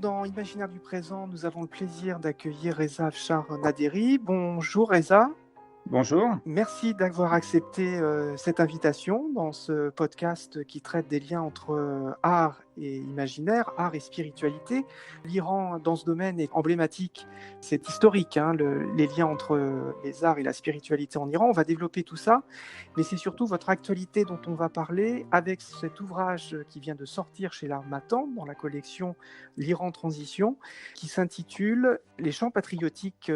dans Imaginaire du présent, nous avons le plaisir d'accueillir Reza Afshar Naderi. Bonjour Reza. Bonjour. Merci d'avoir accepté cette invitation dans ce podcast qui traite des liens entre art et imaginaire, art et spiritualité. L'Iran, dans ce domaine, est emblématique. C'est historique, les liens entre les arts et la spiritualité en Iran. On va développer tout ça, mais c'est surtout votre actualité dont on va parler avec cet ouvrage qui vient de sortir chez l'Harmattan dans la collection L'Iran Transition, qui s'intitule « Les chants patriotiques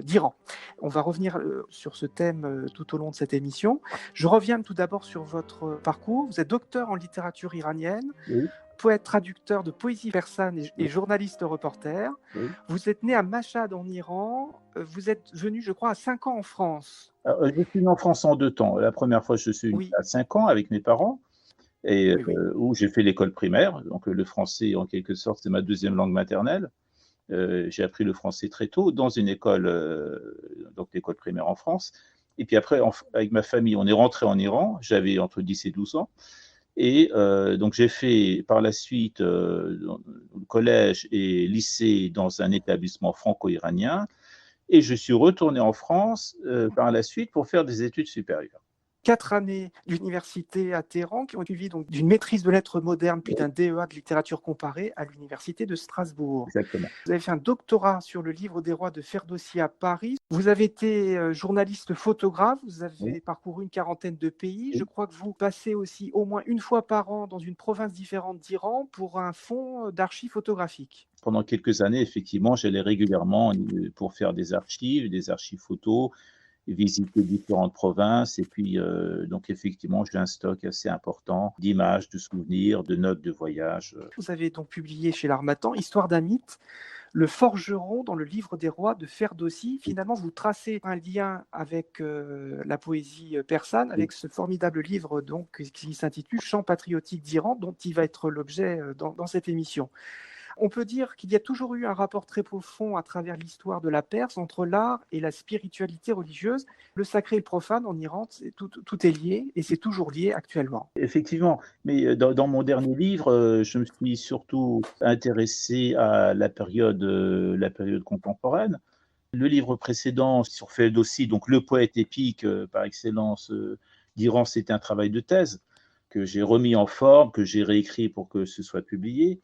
d'Iran ». On va revenir sur ce thème tout au long de cette émission. Je reviens tout d'abord sur votre parcours. Vous êtes docteur en littérature iranienne, Oui. poète traducteur de poésie persane et journaliste reporter. Oui. Vous êtes né à Mashhad en Iran. Vous êtes venu, je crois, à 5 ans en France. Alors, je suis né en France en 2 temps. La première fois, je suis venu à 5 ans avec mes parents, et où j'ai fait l'école primaire. Donc le français, en quelque sorte, c'est ma deuxième langue maternelle. J'ai appris le français très tôt dans une école, donc l'école primaire en France. Et puis après, avec ma famille, on est rentré en Iran. J'avais entre 10 et 12 ans. Et donc j'ai fait par la suite collège et lycée dans un établissement franco-iranien. Et je suis retourné en France par la suite pour faire des études supérieures. 4 années d'université à Téhéran qui ont suivi donc d'une maîtrise de lettres modernes puis d'un DEA de littérature comparée à l'université de Strasbourg. Exactement. Vous avez fait un doctorat sur le livre des rois de Ferdowsi à Paris. Vous avez été journaliste photographe, vous avez parcouru une quarantaine de pays. Je crois que vous passez aussi au moins une fois par an dans une province différente d'Iran pour un fonds d'archives photographiques. Pendant quelques années, effectivement, j'allais régulièrement pour faire des archives photos, visiter différentes provinces, et puis donc effectivement j'ai un stock assez important d'images, de souvenirs, de notes de voyage. Vous avez donc publié chez l'Harmattan Histoire d'un mythe, le forgeron dans le livre des rois de Ferdowsi. Finalement, vous tracez un lien avec la poésie persane, avec ce formidable livre donc, qui s'intitule Chants patriotiques d'Iran, dont il va être l'objet dans cette émission. On peut dire qu'il y a toujours eu un rapport très profond à travers l'histoire de la Perse entre l'art et la spiritualité religieuse. Le sacré et le profane en Iran, tout est lié et c'est toujours lié actuellement. Effectivement, mais dans mon dernier livre, je me suis surtout intéressé à la période contemporaine. Le livre précédent sur Ferdowsi, donc le poète épique par excellence d'Iran, c'était un travail de thèse que j'ai remis en forme, que j'ai réécrit pour que ce soit publié.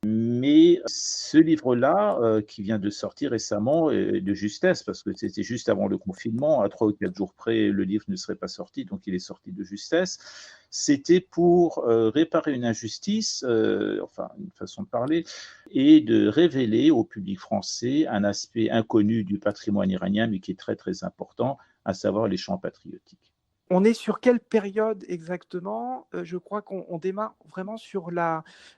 Mais ce livre-là, qui vient de sortir récemment, est de justesse, parce que c'était juste avant le confinement, à 3 ou 4 jours près, le livre ne serait pas sorti, donc il est sorti de justesse. C'était pour réparer une injustice, enfin une façon de parler, et de révéler au public français un aspect inconnu du patrimoine iranien, mais qui est très très important, à savoir les chants patriotiques. On est sur quelle période exactement ? Je crois qu'on démarre vraiment sur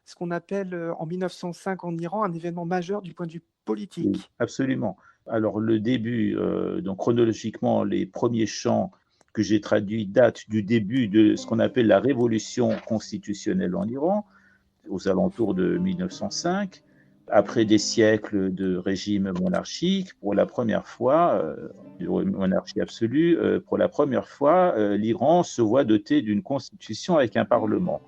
ce qu'on appelle en 1905 en Iran un événement majeur du point de vue politique. Oui, absolument. Alors le début, donc chronologiquement, les premiers chants que j'ai traduits datent du début de ce qu'on appelle la révolution constitutionnelle en Iran, aux alentours de 1905. Après des siècles de régime monarchique, pour la première fois, de monarchie absolue, pour la première fois, l'Iran se voit doté d'une constitution avec un parlement.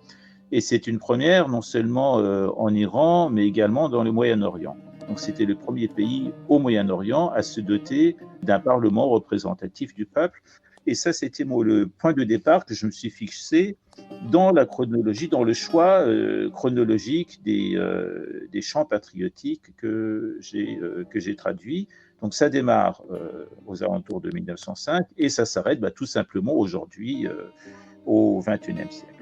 Et c'est une première non seulement en Iran, mais également dans le Moyen-Orient. Donc c'était le premier pays au Moyen-Orient à se doter d'un parlement représentatif du peuple. Et ça, c'était le point de départ que je me suis fixé dans la chronologie, dans le choix chronologique des chants patriotiques que j'ai traduits. Donc ça démarre aux alentours de 1905 et ça s'arrête tout simplement aujourd'hui au XXIe siècle.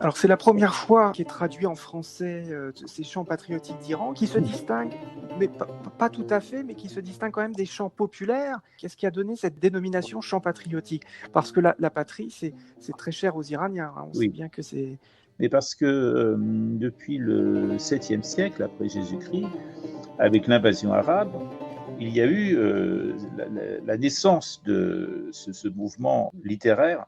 Alors c'est la première fois qu'est traduit en français ces chants patriotiques d'Iran, qui se distinguent, mais pas tout à fait, mais qui se distinguent quand même des chants populaires. Qu'est-ce qui a donné cette dénomination chant patriotique ? Parce que la patrie, c'est très cher aux Iraniens. On sait bien que c'est... Mais parce que depuis le 7e siècle après Jésus-Christ, avec l'invasion arabe, il y a eu la naissance de ce mouvement littéraire,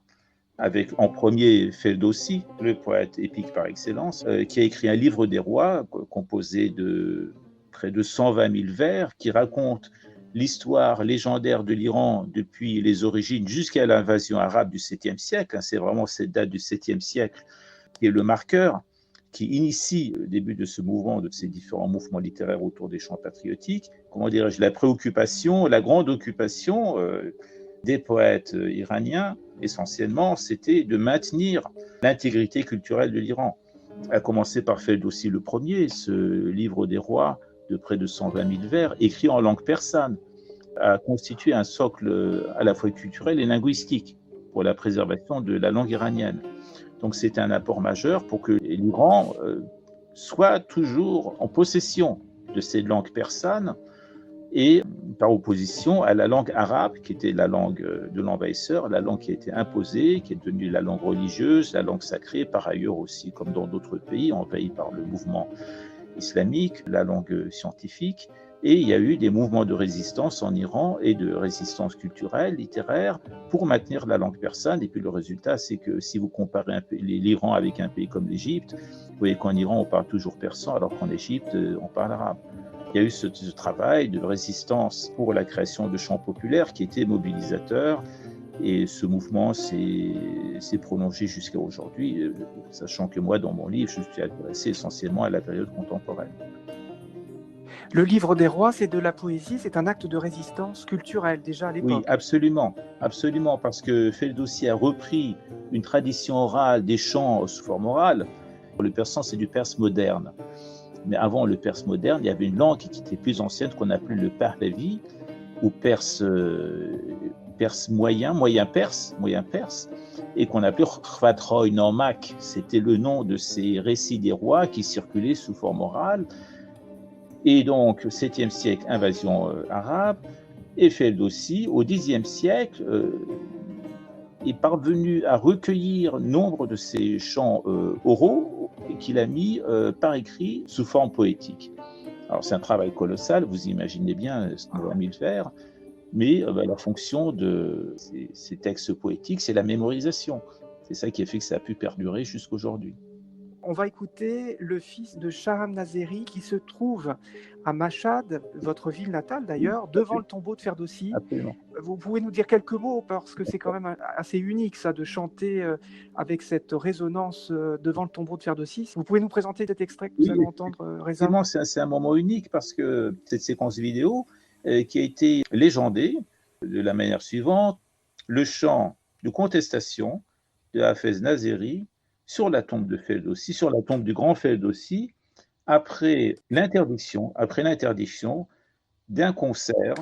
avec en premier Ferdowsi, le poète épique par excellence, qui a écrit un livre des rois composé de près de 120 000 vers, qui raconte l'histoire légendaire de l'Iran depuis les origines jusqu'à l'invasion arabe du 7e siècle. C'est vraiment cette date du 7e siècle qui est le marqueur, qui initie le début de ce mouvement, de ces différents mouvements littéraires autour des chants patriotiques, comment dirais-je, la préoccupation, la grande occupation des poètes iraniens, essentiellement, c'était de maintenir l'intégrité culturelle de l'Iran. À commencer par Ferdowsi le premier, ce livre des rois de près de 120 000 vers, écrit en langue persane, a constitué un socle à la fois culturel et linguistique pour la préservation de la langue iranienne. Donc c'est un apport majeur pour que l'Iran soit toujours en possession de cette langue persane et par opposition à la langue arabe, qui était la langue de l'envahisseur, la langue qui a été imposée, qui est devenue la langue religieuse, la langue sacrée, par ailleurs aussi, comme dans d'autres pays envahis par le mouvement islamique, la langue scientifique. Et il y a eu des mouvements de résistance en Iran et de résistance culturelle, littéraire, pour maintenir la langue persane. Et puis le résultat, c'est que si vous comparez l'Iran avec un pays comme l'Égypte, vous voyez qu'en Iran, on parle toujours persan, alors qu'en Égypte, on parle arabe. Il y a eu ce travail de résistance pour la création de chants populaires qui était mobilisateur. Et ce mouvement s'est prolongé jusqu'à aujourd'hui, sachant que moi, dans mon livre, je suis intéressé essentiellement à la période contemporaine. Le livre des rois, c'est de la poésie, c'est un acte de résistance culturelle déjà à l'époque. Oui, absolument, absolument, parce que Ferdowsi a repris une tradition orale des chants sous forme orale. Le persan, c'est du perse moderne. Mais avant le perse moderne, il y avait une langue qui était plus ancienne qu'on appelait le pahlavi, ou perse moyen perse, et qu'on appelait Khvatroy Normak. C'était le nom de ces récits des rois qui circulaient sous forme orale. Et donc, 7e siècle, invasion arabe, et Ferdowsi, au 10e siècle, est parvenu à recueillir nombre de ces chants oraux qu'il a mis par écrit sous forme poétique. Alors, c'est un travail colossal, vous imaginez bien, 120 000 vers, mais la fonction de ces textes poétiques, c'est la mémorisation. C'est ça qui a fait que ça a pu perdurer jusqu'aujourd'hui. On va écouter le fils de Shahram Nazeri qui se trouve à Mashhad, votre ville natale d'ailleurs, devant le tombeau de Ferdowsi. Absolument. Vous pouvez nous dire quelques mots parce que c'est quand même assez unique ça de chanter avec cette résonance devant le tombeau de Ferdowsi. Vous pouvez nous présenter cet extrait que nous allons entendre, Reza ? C'est un moment unique parce que cette séquence vidéo qui a été légendée de la manière suivante, le chant de contestation de Hafez Nazeri sur la tombe de Ferdowsi, sur la tombe du grand Ferdowsi, après l'interdiction d'un concert.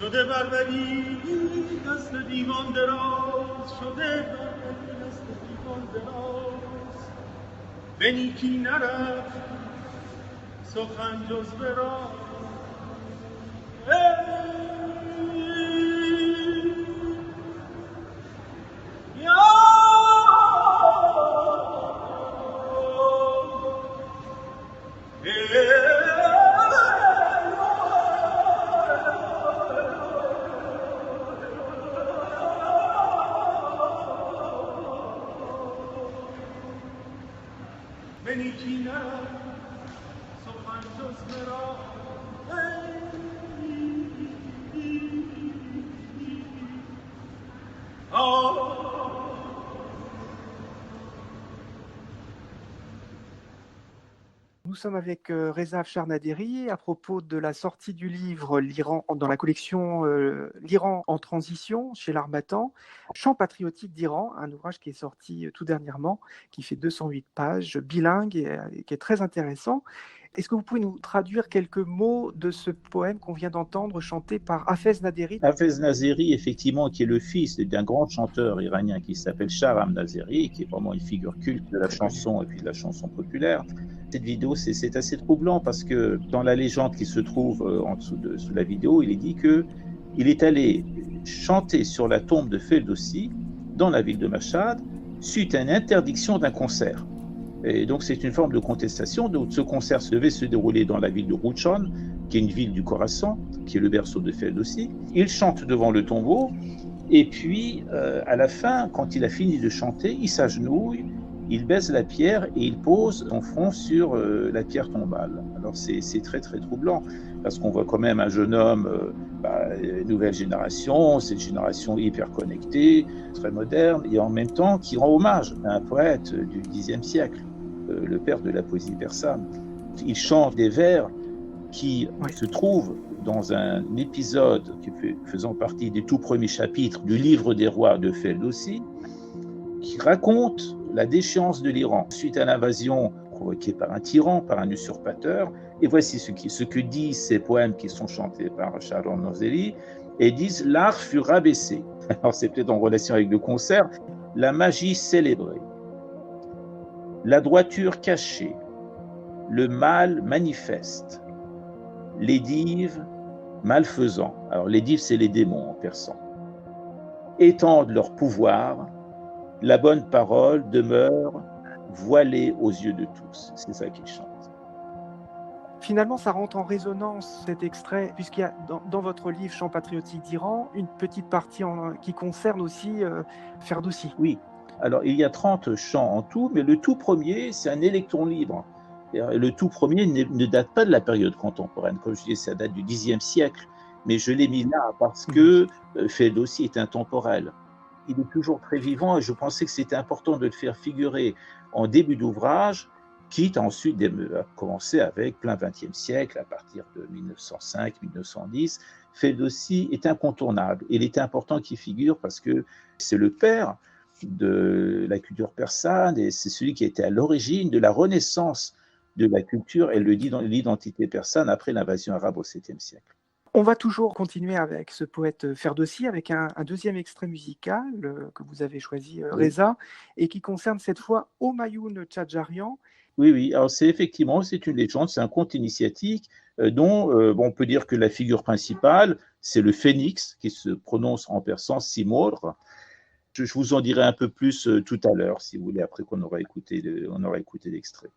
شده بربری دست دیوان دراز شده بربری دست دیوان دراز به نیکی نرفت سخن جز به راز Nous sommes avec Reza Afshar Naderi à propos de la sortie du livre l'Iran dans la collection L'Iran en transition chez l'Harmattan, Chants patriotiques d'Iran, un ouvrage qui est sorti tout dernièrement, qui fait 208 pages, bilingue et qui est très intéressant. Est-ce que vous pouvez nous traduire quelques mots de ce poème qu'on vient d'entendre chanté par Hafez Naderi? Hafez Nazeri, effectivement, qui est le fils d'un grand chanteur iranien qui s'appelle Shahram Nazeri, qui est vraiment une figure culte de la chanson et puis de la chanson populaire. Cette vidéo, c'est assez troublant parce que dans la légende qui se trouve en dessous de sous la vidéo, il est dit qu'il est allé chanter sur la tombe de Ferdowsi dans la ville de Mashhad suite à une interdiction d'un concert. Et donc c'est une forme de contestation. Donc ce concert devait se dérouler dans la ville de Rouchan, qui est une ville du Khorasan, qui est le berceau de Ferdowsi. Il chante devant le tombeau, et puis à la fin, quand il a fini de chanter, il s'agenouille, il baise la pierre et il pose son front sur la pierre tombale. Alors c'est très très troublant, parce qu'on voit quand même un jeune homme, nouvelle génération, cette génération hyper connectée, très moderne, et en même temps qui rend hommage à un poète du Xe siècle, le père de la poésie persane. Il chante des vers qui se trouvent dans un épisode faisant partie des tout premiers chapitres du livre des rois de Ferdowsi, qui raconte la déchéance de l'Iran suite à l'invasion provoquée par un tyran, par un usurpateur. Et voici ce que disent ces poèmes qui sont chantés par Shahram Nazeri, et disent: l'art fut rabaissé. Alors c'est peut-être en relation avec le concert. La magie célébrée, la droiture cachée, le mal manifeste, les dives malfaisants. Alors les dives, c'est les démons en persan. Étendent leur pouvoir, la bonne parole demeure voilée aux yeux de tous. C'est ça qu'ils chantent. Finalement, ça rentre en résonance, cet extrait, puisqu'il y a dans votre livre Chants patriotiques d'Iran, une petite partie qui concerne aussi Ferdowsi. Oui, alors il y a 30 chants en tout, mais le tout premier, c'est un électron libre. Et le tout premier ne date pas de la période contemporaine. Comme je disais, ça date du Xe siècle, mais je l'ai mis là parce que Ferdowsi est intemporel. Il est toujours très vivant et je pensais que c'était important de le faire figurer en début d'ouvrage, quitte ensuite à commencer avec plein XXe siècle, à partir de 1905-1910. Ferdowsi est incontournable. Il est important qu'il figure parce que c'est le père de la culture persane et c'est celui qui était à l'origine de la renaissance de la culture et l'identité persane après l'invasion arabe au 7e siècle. On va toujours continuer avec ce poète Ferdowsi, avec un deuxième extrait musical que vous avez choisi, Reza, et qui concerne cette fois Homayoun Tchadjarian. Oui, alors c'est une légende, c'est un conte initiatique dont on peut dire que la figure principale, c'est le phénix, qui se prononce en persan Simor. Je vous en dirai un peu plus tout à l'heure, si vous voulez, après qu'on aura écouté l'extrait.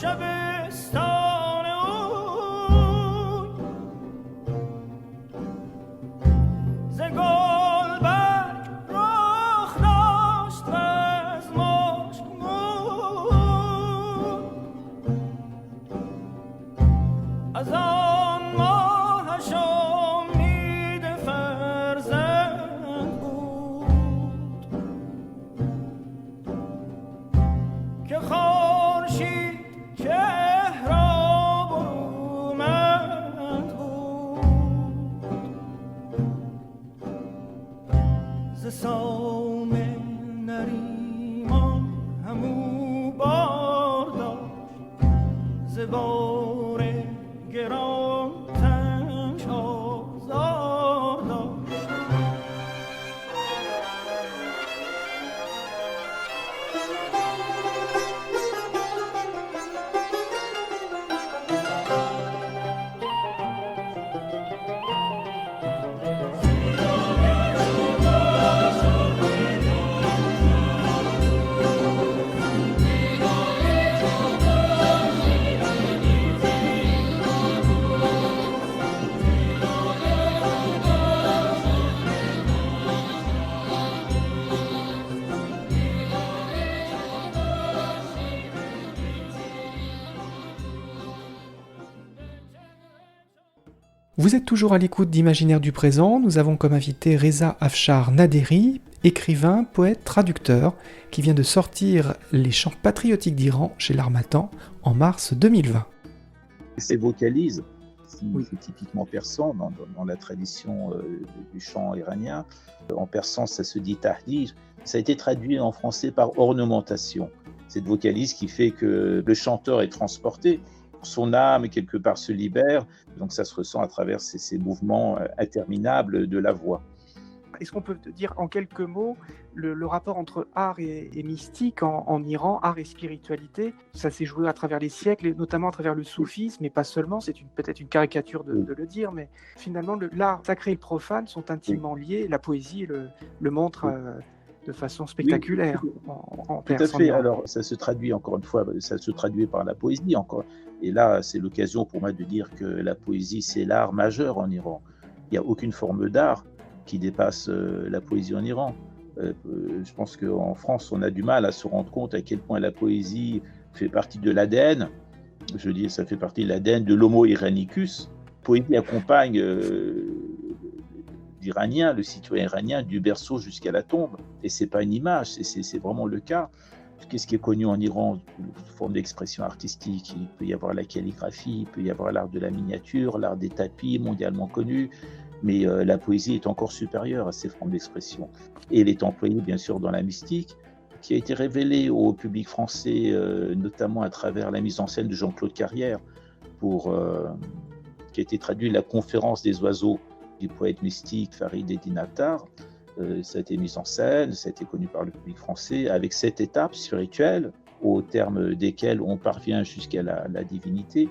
شبستان اوی ز سام نریمان همو بار داشت ز بار گران تنش آزار داشت. Vous êtes toujours à l'écoute d'Imaginaire du présent. Nous avons comme invité Reza Afshar Naderi, écrivain, poète, traducteur, qui vient de sortir Les chants patriotiques d'Iran chez l'Harmattan en mars 2020. Ces vocalises, c'est typiquement persan dans la tradition du chant iranien. En persan, ça se dit tahdij. Ça a été traduit en français par ornementation. Cette vocalise qui fait que le chanteur est transporté. Son âme, quelque part, se libère. Donc, ça se ressent à travers ces mouvements interminables de la voix. Est-ce qu'on peut dire en quelques mots le rapport entre art et mystique en Iran, art et spiritualité? Ça s'est joué à travers les siècles, et notamment à travers le soufisme, mais pas seulement. C'est peut-être une caricature de le dire, mais finalement, l'art sacré et le profane sont intimement liés. La poésie le montre de façon spectaculaire en Perse. Tout à fait. Alors, ça se traduit, encore une fois, ça se traduit par la poésie encore. Et là, c'est l'occasion pour moi de dire que la poésie, c'est l'art majeur en Iran. Il n'y a aucune forme d'art qui dépasse la poésie en Iran. Je pense qu'en France, on a du mal à se rendre compte à quel point la poésie fait partie de l'ADN. Je dis, ça fait partie de l'ADN de l'Homo iranicus. La poésie accompagne l'Iranien, le citoyen iranien, du berceau jusqu'à la tombe. Et ce n'est pas une image, c'est vraiment le cas. Qu'est-ce qui est connu en Iran? Une forme d'expression artistique. Il peut y avoir la calligraphie, il peut y avoir l'art de la miniature, l'art des tapis, mondialement connu. Mais la poésie est encore supérieure à ces formes d'expression. Et elle est employée, bien sûr, dans la mystique, qui a été révélée au public français, notamment à travers la mise en scène de Jean-Claude Carrière, qui a été traduit La conférence des oiseaux du poète mystique Farid Eddin Attar. Ça a été mis en scène, ça a été connu par le public français, avec 7 étapes spirituelles, au terme desquelles on parvient jusqu'à la divinité.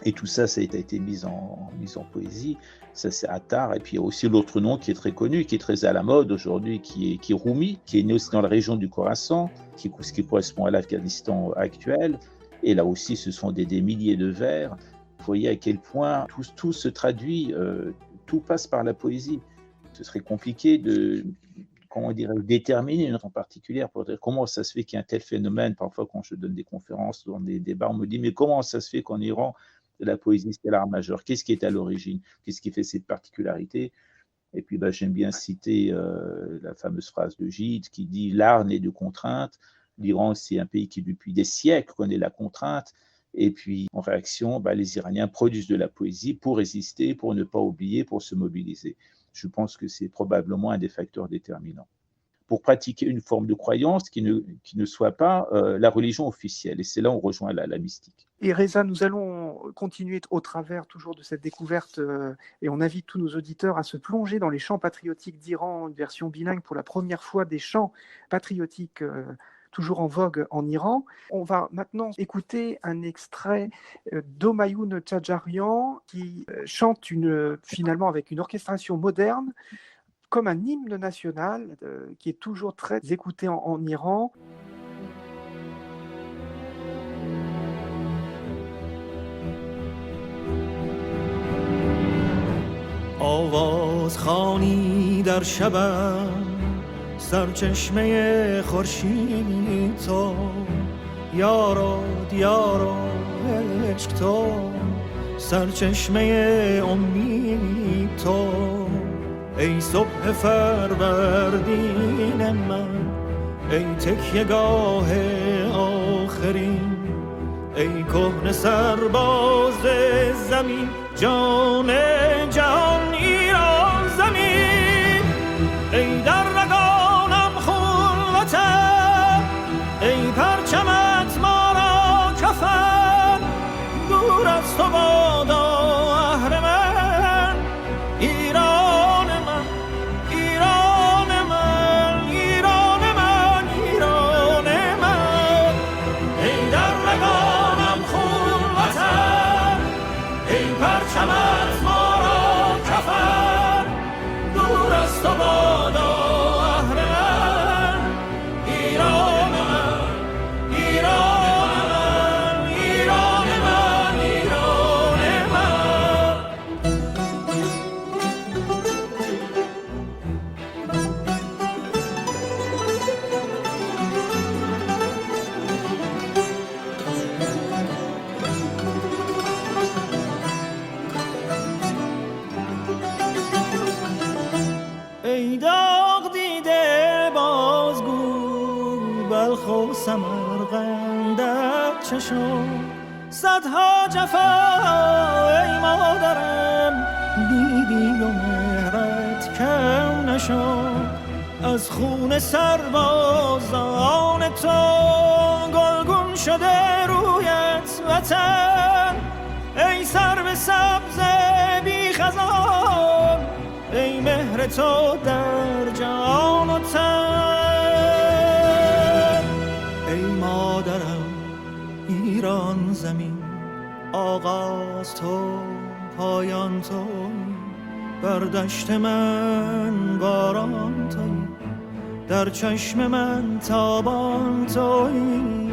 Et tout ça, ça a été mis en poésie. Ça, c'est Attar. Et puis, il y a aussi l'autre nom qui est très connu, qui est très à la mode aujourd'hui, qui est Rumi, qui est né aussi dans la région du Khorasan, ce qui correspond à l'Afghanistan actuel. Et là aussi, ce sont des milliers de vers. Vous voyez à quel point tout se traduit, tout passe par la poésie. Ce serait compliqué de, déterminer une raison particulière pour dire comment ça se fait qu'il y a un tel phénomène. Parfois, quand je donne des conférences dans des débats, on me dit « Mais comment ça se fait qu'en Iran, la poésie, c'est l'art majeur? Qu'est-ce qui est à l'origine? Qu'est-ce qui fait cette particularité ?» Et puis, j'aime bien citer la fameuse phrase de Gide qui dit « L'art naît de contraintes. L'Iran, c'est un pays qui, depuis des siècles, connaît la contrainte. » Et puis, en réaction, les Iraniens produisent de la poésie pour résister, pour ne pas oublier, pour se mobiliser. Je pense que c'est probablement un des facteurs déterminants pour pratiquer une forme de croyance qui ne soit pas la religion officielle. Et c'est là où on rejoint la mystique. Et Reza, nous allons continuer au travers toujours de cette découverte et on invite tous nos auditeurs à se plonger dans les chants patriotiques d'Iran, une version bilingue pour la première fois des chants patriotiques toujours en vogue en Iran. On va maintenant écouter un extrait d'Omayoun Tchadjarian qui chante finalement avec une orchestration moderne comme un hymne national qui est toujours très écouté en Iran. آواز خوانی در شبم سرچشمه خورشید تو یارا دیارا عشق تو سرچشمه امید تو ای صبح فروردین من ای تکیه‌گاه آخرین ای کهنه سرباز زمین جان جهان ایران زمین ای ای داغ دیده بازگو بلخ و سمرقندت چه شد صدها جفا ای مادرم دیدی و مهرت کم نشد از خون سربازان تو گلگون شده رویت وطن ای سرو سبز بی خزان ای مهر تو در جان و تن ای مادرم ایران زمین آغاز تو پایان تو بر دشت من باران تویی در چشم من تابان تویی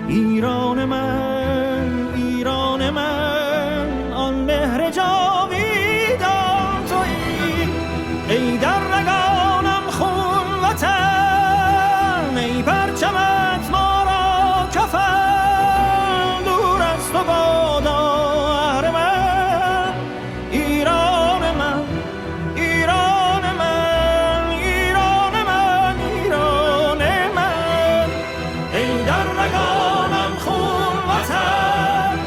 ایران من آن مهر جاویدان تویی ای در رگانم خون وطن ای پرچمت ما را کفن دور از تو بادا اهرمن ایران من ای در رگانم خون وطن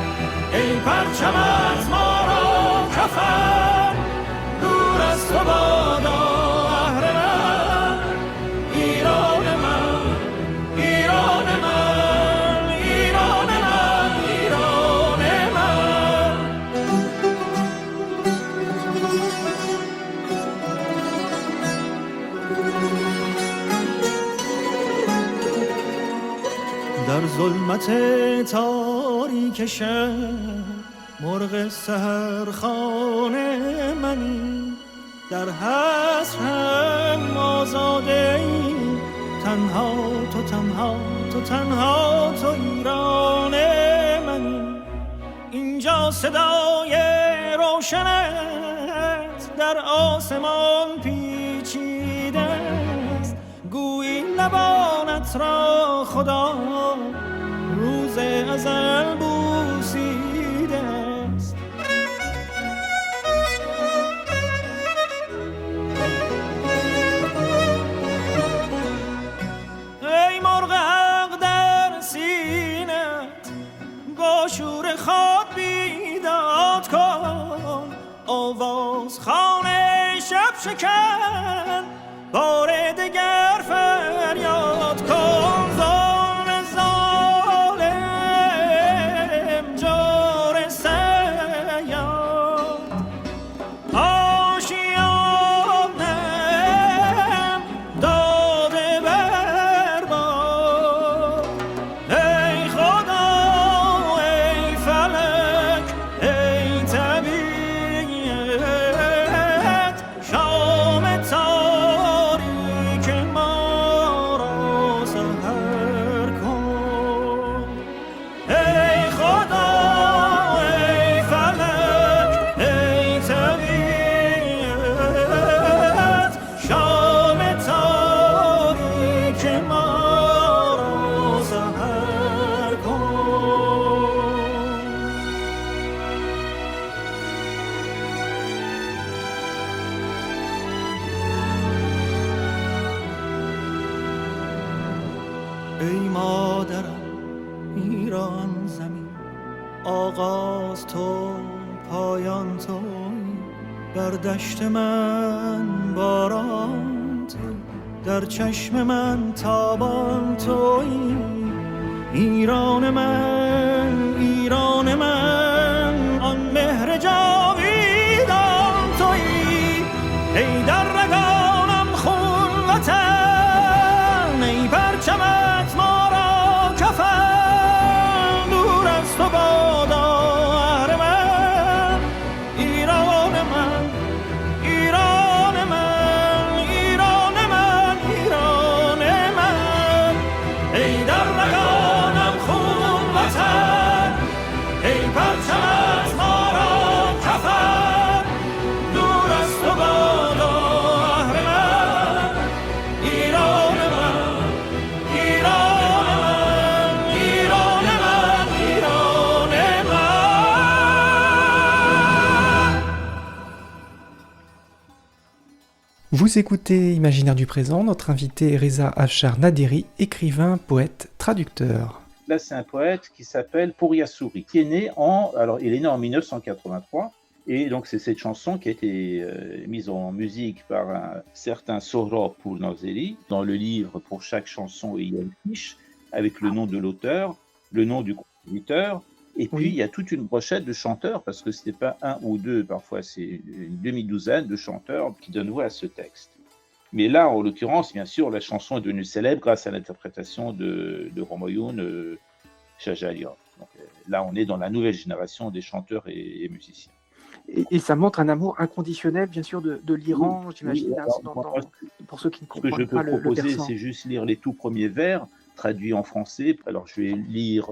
ای پرچمت ما را کفن دور از تو بادا اهرمن ایران من ایران من ایران من ایران من در ظلمت تاریک شب مرغ سحرخانه منی در حسرم آزاده ای تنها تو ایران منی اینجا صدای روشنت در آسمان پیچیده است گویی لبانت را خدا روز ازل بوسیده است ای مرغ حق در سینت با شور خود بیداد کن آواز خانه شب شکن بار دگر فریاد کن ظالم جور سیاد آشیانم داده برباد ای خدا ای فلک ای طبیعت شام تاریک ما را سحر کن ای خدا ای فلک ای طبیعت شام تاریک ما را سحر کن ای مادرم ایران زمین آغاز تو پایان تو بر دشت من باران تو در چشم من تابان تویی ایران من آن مهر جاویدان تویی ای در رگانم خون وطن ای پرچمت ما را کفن دور از تو بادا اهرمن ایران من ایران من ایران من ایران من ای در رگانم خون وطن ای پرچمت ما را کفن دور از تو بادا Vous écoutez Imaginaire du présent, notre invité est Reza Afshar Naderi, écrivain, poète, traducteur. Là, c'est un poète qui s'appelle Pouria-Souri, qui est né il est né en 1983, et donc c'est cette chanson qui a été mise en musique par un certain Sohrab Pournazeri. Dans le livre, pour chaque chanson, il y a une fiche avec le nom de l'auteur, le nom du compositeur, et puis il y a toute une brochette de chanteurs, parce que ce n'est pas un ou deux, parfois c'est une demi-douzaine de chanteurs qui donnent voix à ce texte. Mais là, en l'occurrence, bien sûr, la chanson est devenue célèbre grâce à l'interprétation de Romayoun Chahjallian. Donc là, on est dans la nouvelle génération des chanteurs et musiciens. Et ça montre un amour inconditionnel, bien sûr, de l'Iran, j'imagine, pour ceux qui ne comprennent pas le persan. Ce que je peux proposer, c'est juste lire les tout premiers vers, traduits en français. Alors, je vais lire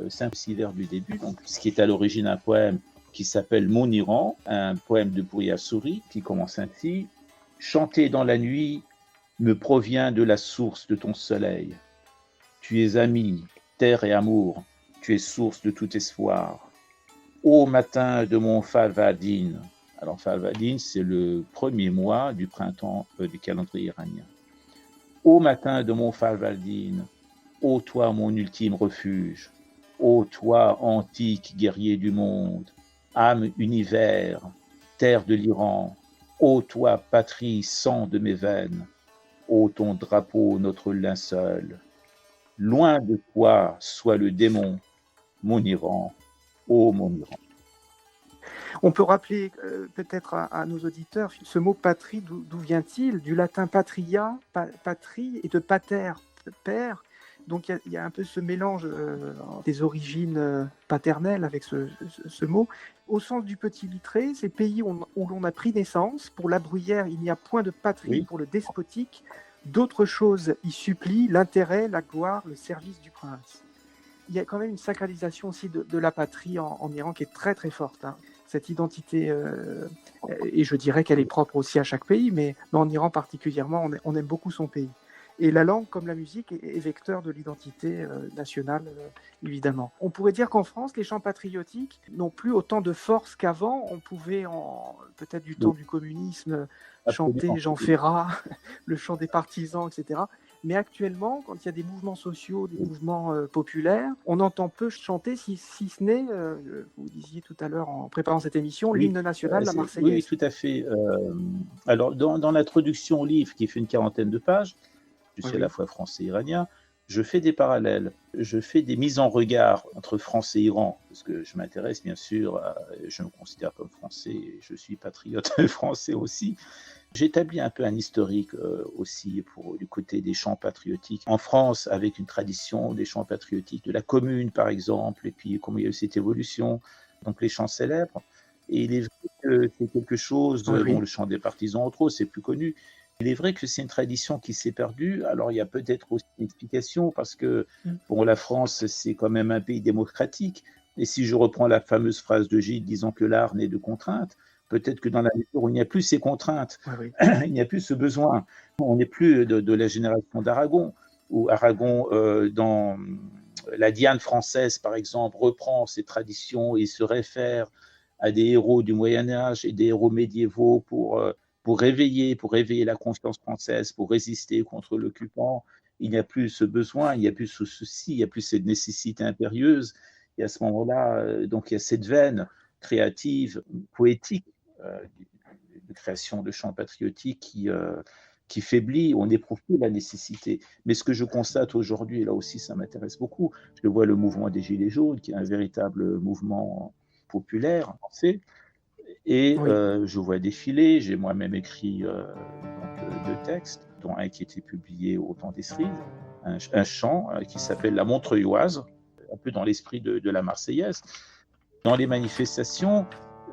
5-6 vers du début, donc, ce qui est à l'origine un poème qui s'appelle Mon Iran, un poème de Pouria-Souri qui commence ainsi. Chanter dans la nuit me provient de la source de ton soleil. Tu es ami, terre et amour, tu es source de tout espoir. Ô matin de mon Farvardin. Alors Farvardin, c'est le premier mois du printemps du calendrier iranien. Ô matin de mon Farvardin, ô toi mon ultime refuge, ô toi antique guerrier du monde, âme univers, terre de l'Iran, ô toi patrie sang de mes veines, ô ton drapeau notre linceul. Loin de toi soit le démon, mon Iran, ô mon Iran. On peut rappeler peut-être à nos auditeurs, ce mot patrie, d'où vient-il? Du latin patria, patrie, et de pater, père. Donc il y a un peu ce mélange des origines paternelles avec ce mot. Au sens du petit littré, c'est pays où l'on a pris naissance. Pour la bruyère, il n'y a point de patrie. Oui. Pour le despotique, d'autres choses y supplient, l'intérêt, la gloire, le service du prince. Il y a quand même une sacralisation aussi de la patrie en Iran qui est très très forte. Hein. Cette identité, et je dirais qu'elle est propre aussi à chaque pays, mais en Iran particulièrement, on aime beaucoup son pays. Et la langue, comme la musique, est vecteur de l'identité nationale, évidemment. On pourrait dire qu'en France, les chants patriotiques n'ont plus autant de force qu'avant. On pouvait, peut-être du temps du communisme, chanter Jean Ferrat, le chant des partisans, etc. Mais actuellement, quand il y a des mouvements sociaux, des mouvements populaires, on entend peu chanter, si ce n'est, vous disiez tout à l'heure en préparant cette émission, l'hymne national, la Marseillaise. Oui, tout à fait. Alors, dans l'introduction au livre, qui fait une 40aine de pages, je suis à la fois français et iranien, je fais des parallèles, je fais des mises en regard entre France et Iran, parce que je m'intéresse bien sûr, je me considère comme français, et je suis patriote français aussi. J'établis un peu un historique aussi du côté des chants patriotiques. En France, avec une tradition des chants patriotiques de la commune, par exemple, et puis comment il y a eu cette évolution, donc les chants célèbres. Et il est vrai que c'est quelque chose, bon, le chant des partisans, entre autres, c'est plus connu. Il est vrai que c'est une tradition qui s'est perdue. Alors, il y a peut-être aussi une explication parce que bon, la France, c'est quand même un pays démocratique. Et si je reprends la fameuse phrase de Gide disant que l'art naît de contraintes, peut-être que dans la mesure où il n'y a plus ces contraintes, il n'y a plus ce besoin. On n'est plus de la génération d'Aragon, où Aragon, dans la Diane française, par exemple, reprend ses traditions et se réfère à des héros du Moyen-Âge et des héros médiévaux pour réveiller la conscience française, pour résister contre l'occupant. Il n'y a plus ce besoin, il n'y a plus ce souci, il n'y a plus cette nécessité impérieuse. Et à ce moment-là, donc il y a cette veine créative, poétique, de création de chants patriotiques qui faiblit, on n'éprouve plus la nécessité. Mais ce que je constate aujourd'hui, et là aussi ça m'intéresse beaucoup, je vois le mouvement des Gilets jaunes, qui est un véritable mouvement populaire français, et je vois défiler, j'ai moi-même écrit deux textes, dont un qui était publié au temps des Cerises, un chant qui s'appelle La Montreuilloise, un peu dans l'esprit de la Marseillaise. Dans les manifestations,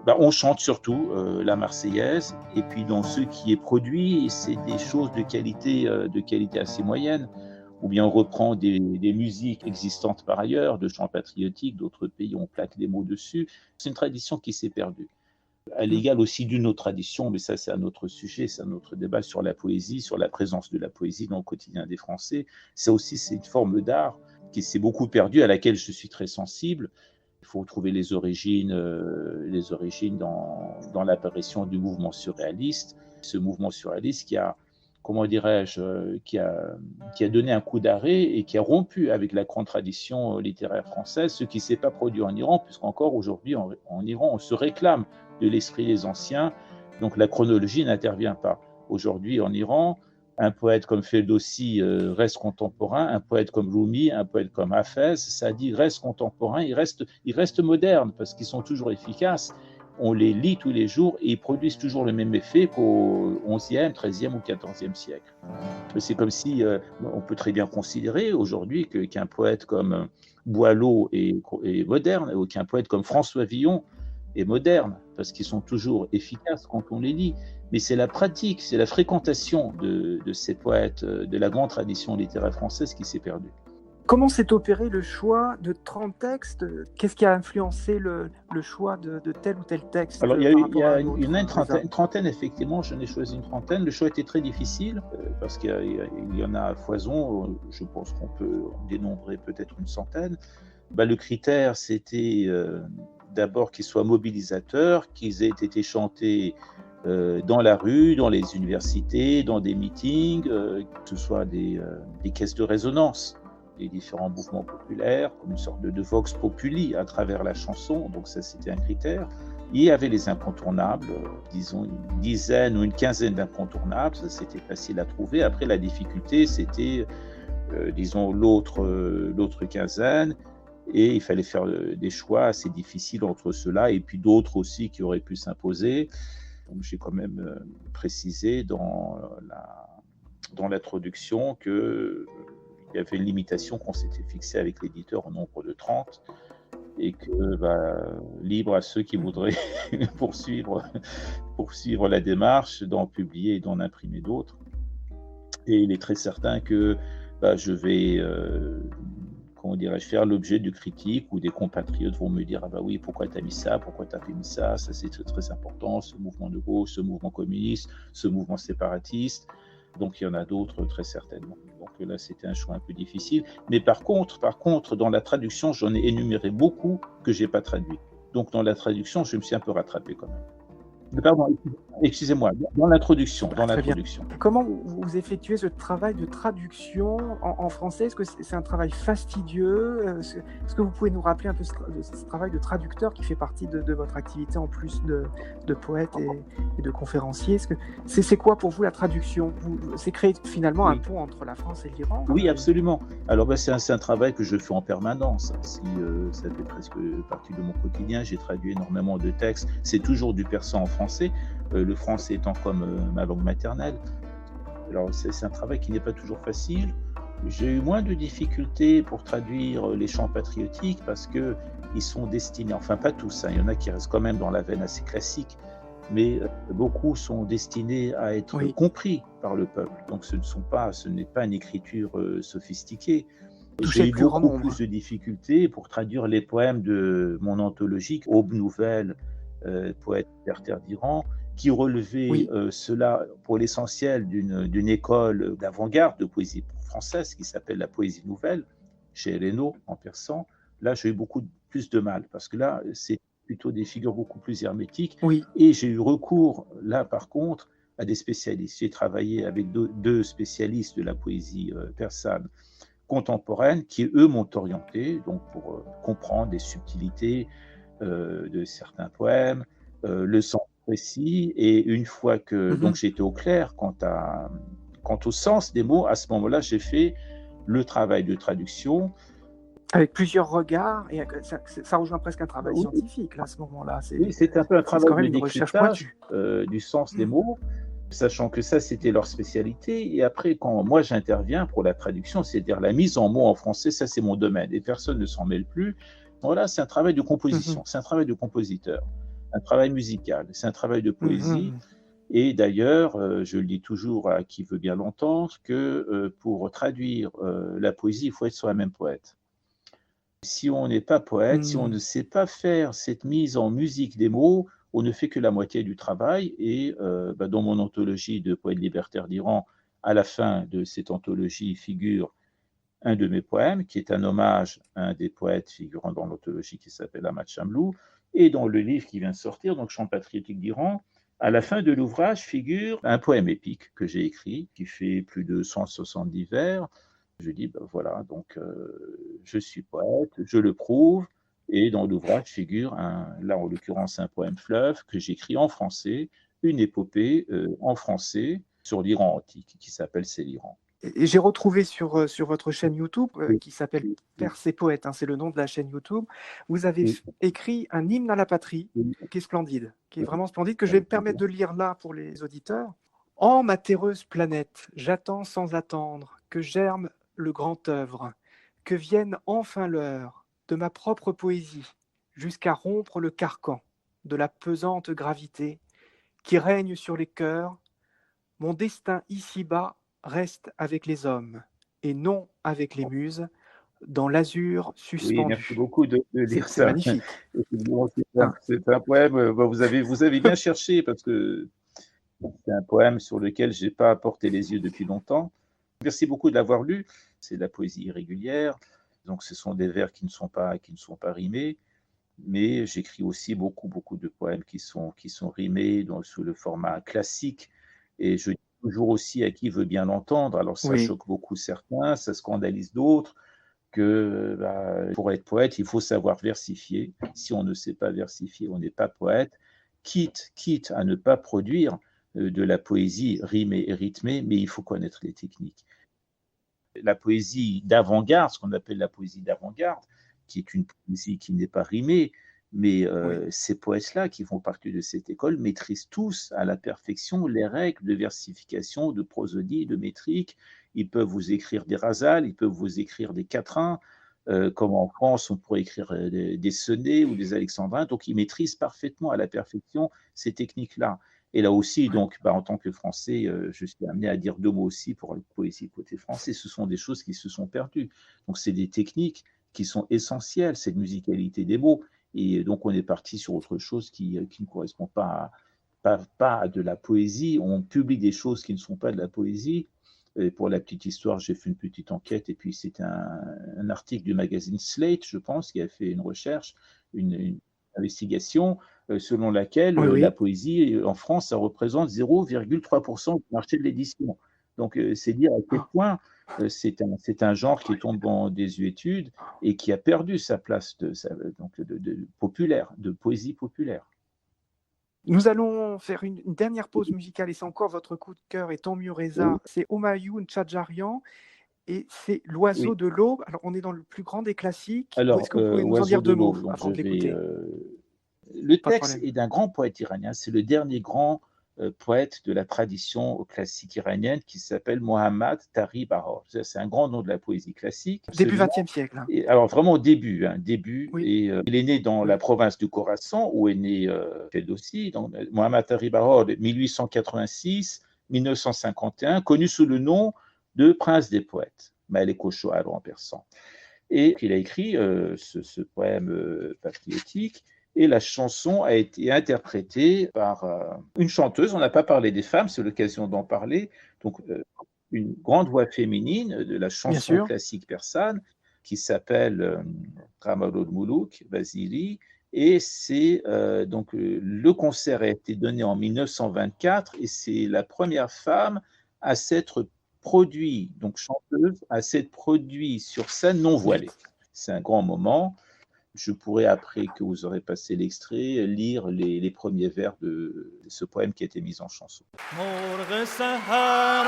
on chante surtout la Marseillaise, et puis dans ce qui est produit, c'est des choses de qualité assez moyenne, ou bien on reprend des musiques existantes par ailleurs, de chants patriotiques, d'autres pays, on plaque des mots dessus. C'est une tradition qui s'est perdue. À l'égal aussi d'une autre tradition, mais ça c'est un autre sujet, c'est un autre débat sur la poésie, sur la présence de la poésie dans le quotidien des Français. Ça aussi, c'est une forme d'art qui s'est beaucoup perdue, à laquelle je suis très sensible. Il faut trouver les origines dans l'apparition du mouvement surréaliste. Ce mouvement surréaliste qui a, comment dirais-je, qui a donné un coup d'arrêt et qui a rompu avec la grande tradition littéraire française, ce qui ne s'est pas produit en Iran, puisqu'encore aujourd'hui en Iran, on se réclame de l'esprit des anciens, donc la chronologie n'intervient pas. Aujourd'hui en Iran, un poète comme Ferdowsi reste contemporain, un poète comme Rumi, un poète comme Hafez, ça dit reste contemporain, il reste moderne parce qu'ils sont toujours efficaces. On les lit tous les jours et ils produisent toujours le même effet qu'au XIe, XIIIe ou XIVe siècle. C'est comme si on peut très bien considérer aujourd'hui qu'un poète comme Boileau est moderne ou qu'un poète comme François Villon est moderne parce qu'ils sont toujours efficaces quand on les lit. Mais c'est la pratique, c'est la fréquentation de ces poètes de la grande tradition littéraire française qui s'est perdue. Comment s'est opéré le choix de 30 textes? Qu'est-ce qui a influencé le choix de tel ou tel texte? Alors, il y a une trentaine, effectivement, j'en ai choisi une trentaine. Le choix était très difficile parce qu'il y en a à foison. Je pense qu'on peut en dénombrer peut-être une centaine. Le critère, c'était d'abord qu'ils soient mobilisateurs, qu'ils aient été chantés dans la rue, dans les universités, dans des meetings, que ce soit des caisses de résonance des différents mouvements populaires, comme une sorte de vox populi à travers la chanson, donc ça c'était un critère. Il y avait les incontournables, disons une dizaine ou une quinzaine d'incontournables, ça c'était facile à trouver. Après la difficulté c'était, disons, l'autre quinzaine, et il fallait faire des choix assez difficiles entre ceux-là, et puis d'autres aussi qui auraient pu s'imposer. Donc j'ai quand même précisé dans l'introduction que il y avait une limitation qu'on s'était fixée avec l'éditeur au nombre de 30 et que libre à ceux qui voudraient poursuivre la démarche d'en publier et d'en imprimer d'autres. Et il est très certain que je vais faire l'objet de critiques où des compatriotes vont me dire « Ah oui, pourquoi tu as mis ça, pourquoi tu as fait mis ça, ça c'est très, très important, ce mouvement de gauche, ce mouvement communiste, ce mouvement séparatiste ». Donc, il y en a d'autres, très certainement. Donc là, c'était un choix un peu difficile. Mais par contre, dans la traduction, j'en ai énuméré beaucoup que je n'ai pas traduit. Donc, dans la traduction, je me suis un peu rattrapé quand même. Pardon, excusez-moi, dans l'introduction. Comment vous effectuez ce travail de traduction en français? Est-ce que c'est un travail fastidieux? Est-ce que vous pouvez nous rappeler un peu ce travail de traducteur qui fait partie de votre activité en plus de poète et de conférencier? C'est quoi pour vous la traduction? C'est créer finalement un pont entre la France et l'Iran? Oui, absolument. Alors c'est un travail que je fais en permanence. Ça fait presque partie de mon quotidien. J'ai traduit énormément de textes. C'est toujours du persan en français. Le français étant comme ma langue maternelle. Alors c'est un travail qui n'est pas toujours facile. J'ai eu moins de difficultés pour traduire les chants patriotiques parce qu'ils sont destinés, enfin pas tous, il y en a qui restent quand même dans la veine assez classique, mais beaucoup sont destinés à être compris par le peuple. Donc ce n'est pas une écriture sophistiquée. J'ai eu beaucoup plus de difficultés pour traduire les poèmes de mon anthologie, Aube Nouvelle, poète libertaire d'Iran, qui relevait cela pour l'essentiel d'une école d'avant-garde de poésie française qui s'appelle la poésie nouvelle, chez Héléno en persan. Là, j'ai eu beaucoup plus de mal parce que là, c'est plutôt des figures beaucoup plus hermétiques. Et j'ai eu recours, là par contre, à des spécialistes. J'ai travaillé avec deux spécialistes de la poésie persane contemporaine qui, eux, m'ont orienté donc, pour comprendre les subtilités de certains poèmes, le sens précis, et une fois que donc j'étais au clair quant au sens des mots, à ce moment-là, j'ai fait le travail de traduction. Avec plusieurs regards, et ça rejoint presque un travail scientifique, là, à ce moment-là. C'est un peu un travail de décryptage du sens des mots, sachant que ça, c'était leur spécialité. Et après, quand moi, j'interviens pour la traduction, c'est-à-dire la mise en mots en français, ça, c'est mon domaine, et personne ne s'en mêle plus. Voilà, c'est un travail de composition, c'est un travail de compositeur, un travail musical, c'est un travail de poésie. Et d'ailleurs, je le dis toujours à qui veut bien l'entendre, que pour traduire la poésie, il faut être soi-même poète. Si on n'est pas poète, si on ne sait pas faire cette mise en musique des mots, on ne fait que la moitié du travail. Et dans mon anthologie de poètes libertaires d'Iran, à la fin de cette anthologie figure un de mes poèmes, qui est un hommage à un des poètes figurant dans l'anthologie qui s'appelle Ahmad Shamlou, et dans le livre qui vient de sortir, donc Chants patriotiques d'Iran. À la fin de l'ouvrage figure un poème épique que j'ai écrit, qui fait plus de 170 vers. Je dis, ben voilà, donc je suis poète, je le prouve, et dans l'ouvrage figure, là en l'occurrence un poème fleuve que j'écris en français, une épopée en français sur l'Iran antique, qui s'appelle C'est l'Iran. Et j'ai retrouvé sur votre chaîne YouTube, qui s'appelle Perses et Poètes, hein, c'est le nom de la chaîne YouTube, vous avez écrit un hymne à la patrie qui est splendide, qui est vraiment splendide, que je vais me permettre de lire là pour les auditeurs. « En ma terreuse planète, j'attends sans attendre que germe le grand œuvre, que vienne enfin l'heure de ma propre poésie, jusqu'à rompre le carcan de la pesante gravité qui règne sur les cœurs. Mon destin ici-bas reste avec les hommes et non avec les muses, dans l'azur suspendu. » Oui, merci beaucoup de lire C'est ça. magnifique. C'est un poème, vous avez bien cherché, parce que c'est un poème sur lequel je n'ai pas porté les yeux depuis longtemps. Merci beaucoup de l'avoir lu. C'est de la poésie irrégulière, donc ce sont des vers qui ne sont pas rimés, mais j'écris aussi beaucoup de poèmes qui sont rimés sous le format classique, et je dis toujours aussi à qui veut bien l'entendre. Alors ça choque beaucoup certains, ça scandalise d'autres, que pour être poète, il faut savoir versifier. Si on ne sait pas versifier, on n'est pas poète, quitte à ne pas produire de la poésie rimée et rythmée, mais il faut connaître les techniques. La poésie d'avant-garde, ce qu'on appelle la poésie d'avant-garde, qui est une poésie qui n'est pas rimée, mais ces poètes-là qui font partie de cette école maîtrisent tous à la perfection les règles de versification, de prosodie, de métrique. Ils peuvent vous écrire des rasales, ils peuvent vous écrire des quatrains, comme en France, on pourrait écrire des sonnets ou des alexandrins. Donc, ils maîtrisent parfaitement à la perfection ces techniques-là. Et là aussi, donc, en tant que Français, je suis amené à dire deux mots aussi pour la poésie côté français. Ce sont des choses qui se sont perdues. Donc, c'est des techniques qui sont essentielles, cette musicalité des mots. Et donc, on est parti sur autre chose qui ne correspond pas à de la poésie. On publie des choses qui ne sont pas de la poésie. Et pour la petite histoire, j'ai fait une petite enquête, et puis c'est un article du magazine Slate, je pense, qui a fait une recherche, une investigation, selon laquelle la poésie en France, ça représente 0,3% du marché de l'édition. Donc, c'est dire à quel point c'est un genre qui tombe en désuétude et qui a perdu sa place de populaire, de poésie populaire. Nous allons faire une dernière pause musicale, et c'est encore votre coup de cœur, et tant mieux Reza. C'est Homayoun Tchadjarian, et c'est L'oiseau de l'aube. Alors, on est dans le plus grand des classiques. Alors, est-ce que vous pouvez nous en dire deux mots avant de l'écouter? Le texte est d'un grand poète iranien. C'est le dernier grand poète de la tradition classique iranienne, qui s'appelle Mohammad Taghi Bahar. C'est un grand nom de la poésie classique. Début XXe siècle. Hein. Et alors vraiment au début. Et il est né dans la province du Khorasan, où est né Ferdowsi. Mohammad Taghi Bahar, 1886-1951, connu sous le nom de Prince des poètes, Malik al-Shu'ara en persan. Et il a écrit ce poème patriotique. Et la chanson a été interprétée par une chanteuse. On n'a pas parlé des femmes, c'est l'occasion d'en parler. Donc, une grande voix féminine de la chanson classique persane, qui s'appelle Ramalul Muluk Vasili. Et c'est donc le concert a été donné en 1924, et c'est la première femme à s'être produite, donc chanteuse, à s'être produite sur scène non voilée. C'est un grand moment. Je pourrais, après que vous aurez passé l'extrait, lire les premiers vers de ce poème qui a été mis en chanson. Será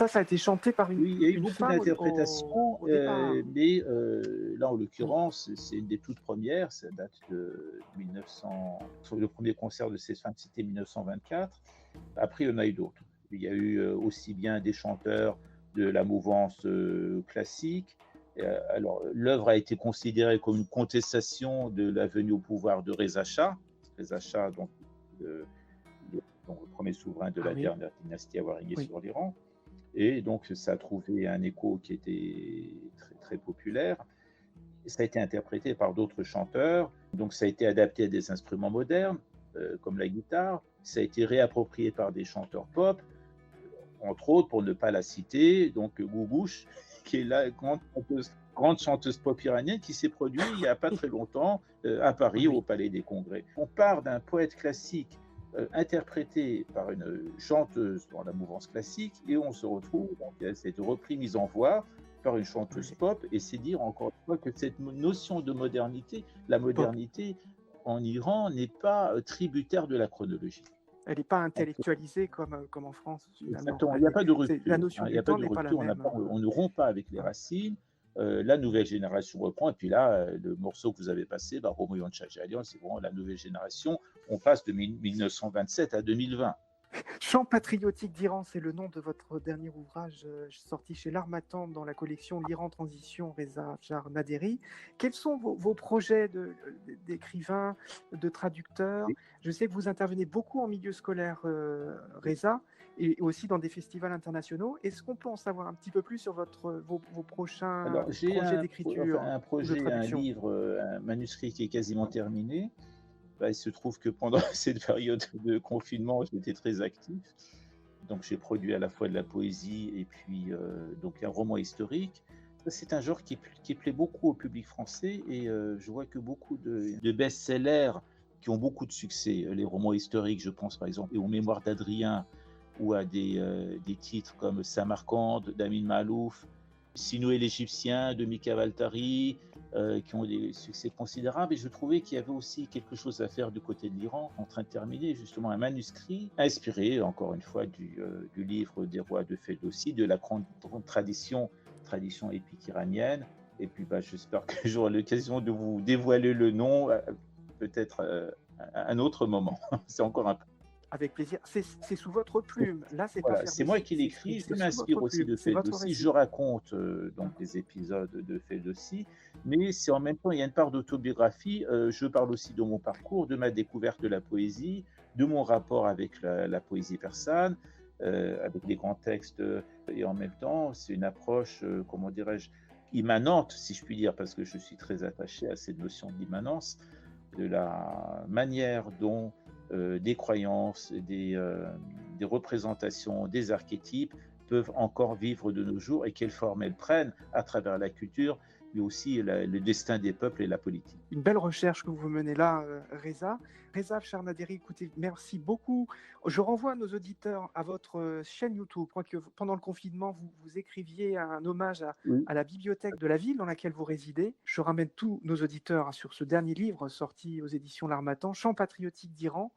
ça a été chanté par Oui, il y a eu une beaucoup femme d'interprétations, au départ. mais là, en l'occurrence, c'est une des toutes premières, ça date de 1900. Le premier concert de cette femme, c'était 1924. Après, il y en a eu d'autres. Il y a eu aussi bien des chanteurs de la mouvance classique. Alors, l'œuvre a été considérée comme une contestation de la venue au pouvoir de Reza Shah. Reza Shah, donc le premier souverain de la dernière dynastie à avoir régné sur l'Iran. Et donc, ça a trouvé un écho qui était très, très populaire. Ça a été interprété par d'autres chanteurs. Donc, ça a été adapté à des instruments modernes, comme la guitare. Ça a été réapproprié par des chanteurs pop, entre autres, pour ne pas la citer, donc Gougouche, qui est la grande chanteuse pop iranienne qui s'est produite il n'y a pas très longtemps à Paris, au Palais des Congrès. On part d'un poète classique interprété par une chanteuse dans la mouvance classique, et on se retrouve, donc, cette reprise mise en voix par une chanteuse pop, et c'est dire encore une fois que cette notion de modernité, la modernité en Iran n'est pas tributaire de la chronologie. Elle n'est pas intellectualisée comme en France. Exactement, il n'y a pas de rupture. La notion du temps n'est pas la même. On ne rompt pas avec les racines. La nouvelle génération reprend, et puis là, le morceau que vous avez passé, Romoyan Tchadjalian, c'est vraiment la nouvelle génération. On passe de 1927 à 2020. Chant patriotique d'Iran, c'est le nom de votre dernier ouvrage sorti chez l'Harmattan dans la collection L'Iran Transition, Reza Afshar Naderi. Quels sont vos projets d'écrivain, de traducteur? Je sais que vous intervenez beaucoup en milieu scolaire, Reza, et aussi dans des festivals internationaux. Est-ce qu'on peut en savoir un petit peu plus sur vos prochains projets d'écriture? Un projet, un livre, un manuscrit qui est quasiment terminé. Il se trouve que pendant cette période de confinement, j'étais très actif. Donc, j'ai produit à la fois de la poésie et puis donc un roman historique. C'est un genre qui plaît beaucoup au public français, et je vois que beaucoup de best-sellers qui ont beaucoup de succès. Les romans historiques, je pense par exemple aux Mémoires d'Adrien, ou à des titres comme Samarcande d'Amin Maalouf, Sinoué l'Égyptien de Mika Valtari, qui ont des succès considérables. Et je trouvais qu'il y avait aussi quelque chose à faire du côté de l'Iran, en train de terminer justement un manuscrit inspiré, encore une fois, du livre des rois de Ferdowsi, de la grande tradition épique iranienne. Et puis j'espère que j'aurai l'occasion de vous dévoiler le nom, peut-être à un autre moment. C'est encore un peu. Avec plaisir. C'est sous votre plume. Là, c'est moi qui l'écris. Je m'inspire aussi de Ferdowsi. Je raconte donc des épisodes de Ferdowsi, mais c'est en même temps, il y a une part d'autobiographie. Je parle aussi de mon parcours, de ma découverte de la poésie, de mon rapport avec la poésie persane, avec les grands textes. Et en même temps, c'est une approche, comment dirais-je, immanente, si je puis dire, parce que je suis très attaché à cette notion d'immanence, de la manière dont des croyances, des représentations, des archétypes peuvent encore vivre de nos jours, et quelle forme elles prennent à travers la culture, mais aussi le destin des peuples et la politique. Une belle recherche que vous menez là, Reza. Reza Afshar Naderi, écoutez, merci beaucoup. Je renvoie nos auditeurs à votre chaîne YouTube. Je crois que pendant le confinement, vous écriviez un hommage à la bibliothèque de la ville dans laquelle vous résidez. Je ramène tous nos auditeurs sur ce dernier livre sorti aux éditions L'Harmattan, Chant patriotique d'Iran.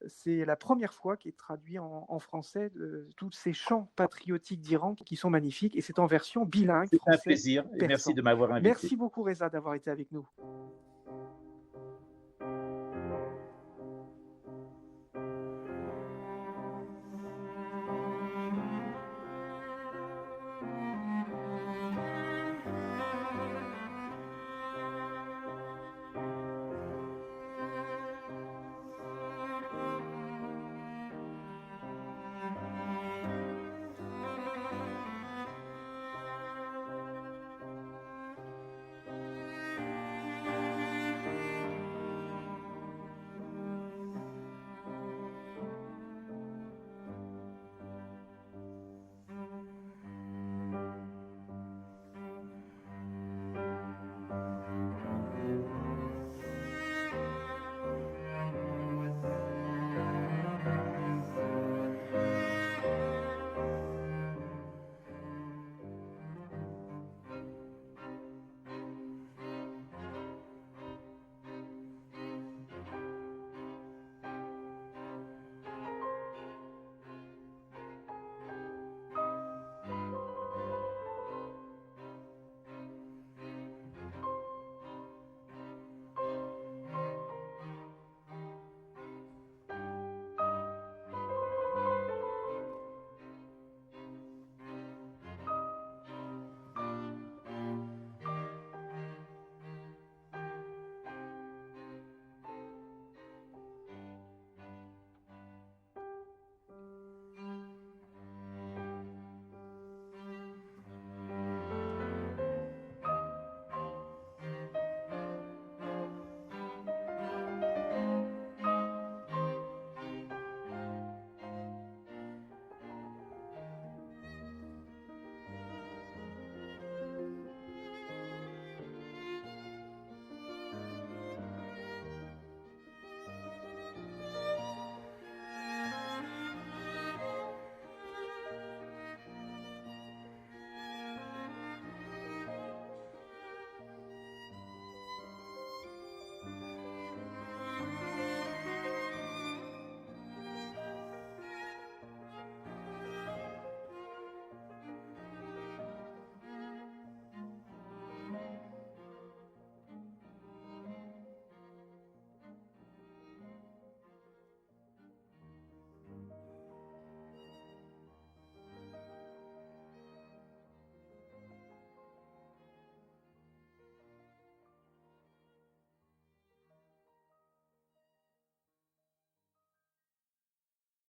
C'est la première fois qu'il est traduit en français tous ces chants patriotiques d'Iran qui sont magnifiques, et c'est en version bilingue. C'est un plaisir, et merci de m'avoir invité. Merci beaucoup Reza d'avoir été avec nous.